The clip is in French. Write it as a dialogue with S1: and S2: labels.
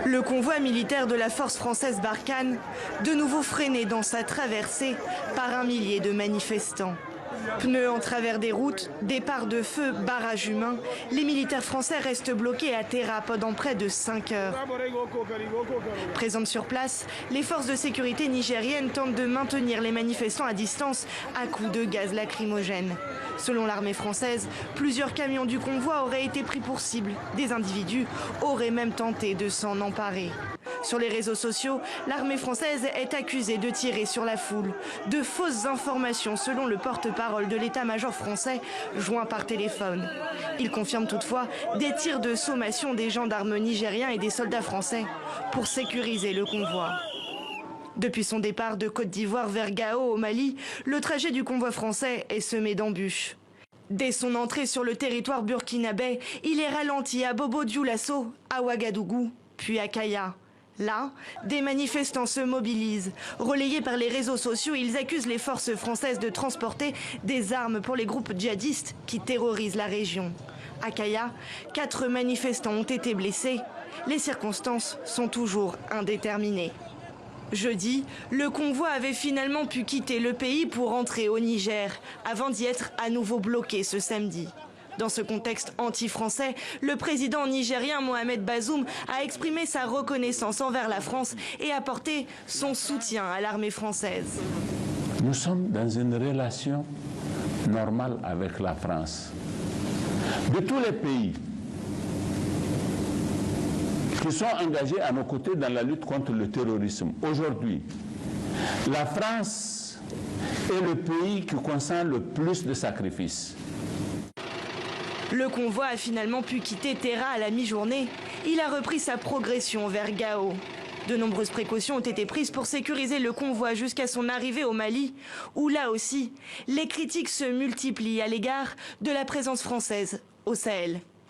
S1: Le convoi militaire de la force française Barkhane, de nouveau freiné dans sa traversée par un millier de manifestants. Pneus en travers des routes, départs de feu, barrages humains, les militaires français restent bloqués à Terra pendant près de 5 heures. Présentes sur place, les forces de sécurité nigériennes tentent de maintenir les manifestants à distance à coups de gaz lacrymogène. Selon l'armée française, plusieurs camions du convoi auraient été pris pour cible. Des individus auraient même tenté de s'en emparer. Sur les réseaux sociaux, l'armée française est accusée de tirer sur la foule. De fausses informations selon le porte-parole de l'état-major français, joint par téléphone. Il confirme toutefois des tirs de sommation des gendarmes nigériens et des soldats français pour sécuriser le convoi. Depuis son départ de Côte d'Ivoire vers Gao au Mali, le trajet du convoi français est semé d'embûches. Dès son entrée sur le territoire burkinabé, il est ralenti à Bobo-Dioulasso, à Ouagadougou, puis à Kaya. Là, des manifestants se mobilisent. Relayés par les réseaux sociaux, ils accusent les forces françaises de transporter des armes pour les groupes djihadistes qui terrorisent la région. À Kaya, 4 manifestants ont été blessés. Les circonstances sont toujours indéterminées. Jeudi, le convoi avait finalement pu quitter le pays pour entrer au Niger, avant d'y être à nouveau bloqué ce samedi. Dans ce contexte anti-français, le président nigérien Mohamed Bazoum a exprimé sa reconnaissance envers la France et apporté son soutien à l'armée française.
S2: Nous sommes dans une relation normale avec la France. De tous les pays qui sont engagés à nos côtés dans la lutte contre le terrorisme, aujourd'hui, la France est le pays qui consent le plus de sacrifices.
S1: Le convoi a finalement pu quitter Terra à la mi-journée. Il a repris sa progression vers Gao. De nombreuses précautions ont été prises pour sécuriser le convoi jusqu'à son arrivée au Mali, où là aussi, les critiques se multiplient à l'égard de la présence française au Sahel.